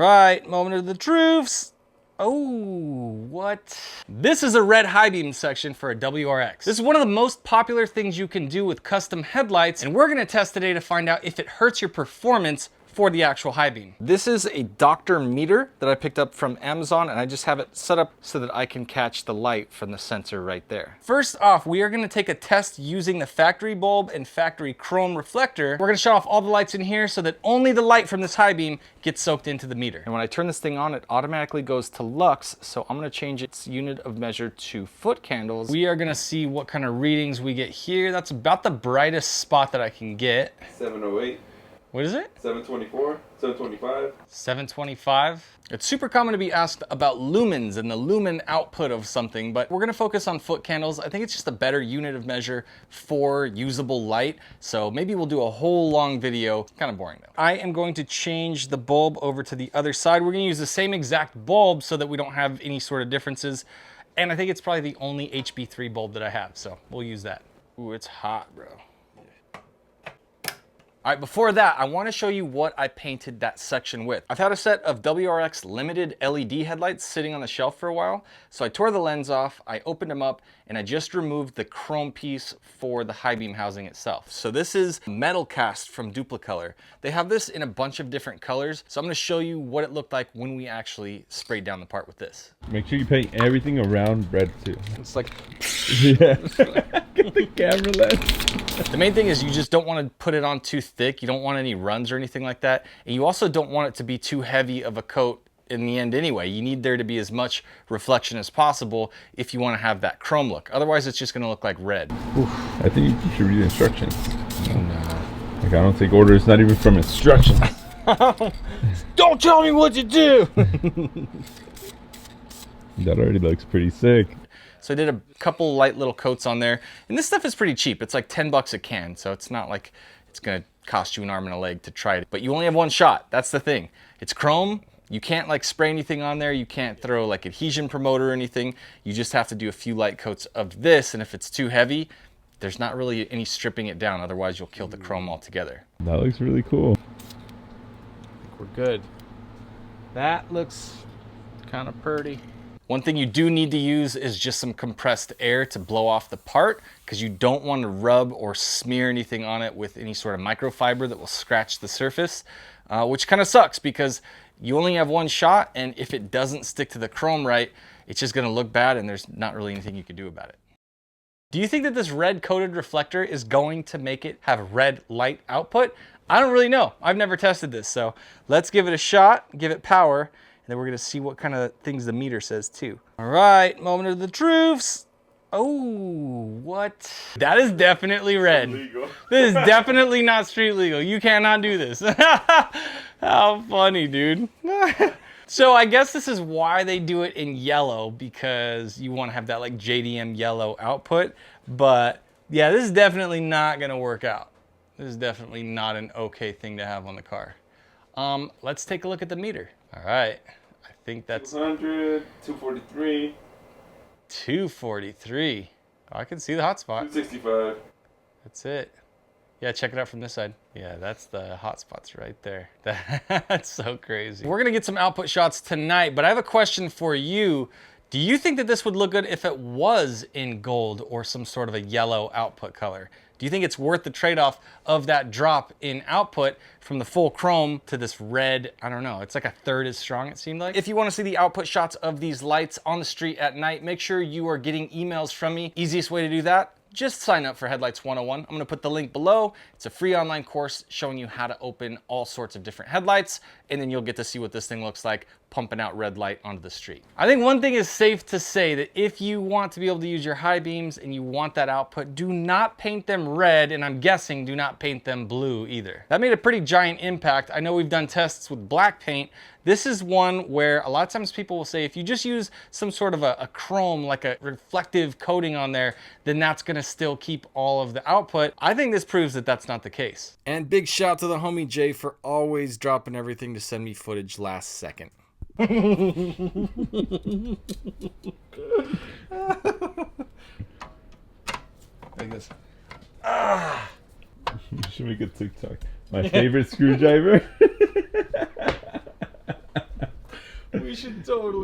right, moment of the truths. Oh, what? This is a red high beam section for a WRX. This is one of the most popular things you can do with custom headlights, and we're gonna test today to find out if it hurts your performance for the actual high beam. This is a Doctor meter that I picked up from Amazon, and I just have it set up so that I can catch the light from the sensor right there. First off, we are gonna take a test using the factory bulb and factory chrome reflector. We're gonna shut off all the lights in here so that only the light from this high beam gets soaked into the meter. And when I turn this thing on, it automatically goes to lux, so I'm gonna change its unit of measure to foot candles. We are gonna see what kind of readings we get here. That's about the brightest spot that I can get. 708. What is it? 724, 725. 725. It's super common to be asked about lumens and the lumen output of something, but we're gonna focus on foot candles. I think it's just a better unit of measure for usable light. So maybe we'll do a whole long video, kind of boring though. I am going to change the bulb over to the other side. We're gonna use the same exact bulb so that we don't have any sort of differences. And I think it's probably the only HB3 bulb that I have, so we'll use that. Ooh, it's hot, bro. All right, before that, I want to show you what I painted that section with. I've had a set of WRX limited LED headlights sitting on the shelf for a while. So I tore the lens off, I opened them up, and I just removed the chrome piece for the high beam housing itself. So this is metal cast from Duplicolor. They have this in a bunch of different colors. So I'm gonna show you what it looked like when we actually sprayed down the part with this. Make sure you paint everything around red too. It's like, yeah. Get the camera lens. The main thing is you just don't want to put it on too thick. You don't want any runs or anything like that. And you also don't want it to be too heavy of a coat in the end anyway. You need there to be as much reflection as possible if you want to have that chrome look. Otherwise, it's just going to look like red. Oof, I think you should read the instructions. No. Like, I don't take orders, not even from instructions. Don't tell me what to do! That already looks pretty sick. So I did a couple light little coats on there. And this stuff is pretty cheap. It's like 10 bucks a can. So it's not like it's gonna cost you an arm and a leg to try it. But you only have one shot. That's the thing. It's chrome. You can't like spray anything on there. You can't throw like adhesion promoter or anything. You just have to do a few light coats of this. And if it's too heavy, there's not really any stripping it down. Otherwise you'll kill the chrome altogether. That looks really cool. I think we're good. That looks kind of pretty. One thing you do need to use is just some compressed air to blow off the part, because you don't want to rub or smear anything on it with any sort of microfiber that will scratch the surface, which kind of sucks because you only have one shot, and if it doesn't stick to the chrome right, it's just going to look bad and there's not really anything you can do about it. Do you think that this red coated reflector is going to make it have red light output? I don't really know. I've never tested this, so let's give it a shot, give it power, and then we're gonna see what kind of things the meter says too. All right, moment of the truths. Oh, what? That is definitely red. Illegal. This is definitely not street legal. You cannot do this. How funny, dude. So I guess this is why they do it in yellow, because you want to have that like JDM yellow output. But yeah, this is definitely not gonna work out. This is definitely not an okay thing to have on the car. Let's take a look at the meter. All right, I think that's 200, 243. 243. Oh, I can see the hot spot. 265. That's it. Yeah, check it out from this side. Yeah, that's the hot spots right there. That's so crazy. We're gonna get some output shots tonight, but I have a question for you. Do you think that this would look good if it was in gold or some sort of a yellow output color? Do you think it's worth the trade-off of that drop in output from the full chrome to this red? I don't know, it's like a third as strong, it seemed like. If you want to see the output shots of these lights on the street at night, make sure you are getting emails from me. Easiest way to do that, just sign up for Headlights 101. I'm gonna put the link below. It's a free online course showing you how to open all sorts of different headlights, and then you'll get to see what this thing looks like pumping out red light onto the street. I think one thing is safe to say, that if you want to be able to use your high beams and you want that output, do not paint them red, and I'm guessing do not paint them blue either. That made a pretty giant impact. I know we've done tests with black paint. This is one where a lot of times people will say if you just use some sort of a chrome, like a reflective coating on there, then that's gonna still keep all of the output. I think this proves that that's not the case. And big shout to the homie Jay for always dropping everything to send me footage last second. Like this. Ah. You should make a TikTok. My favorite screwdriver. We should totally.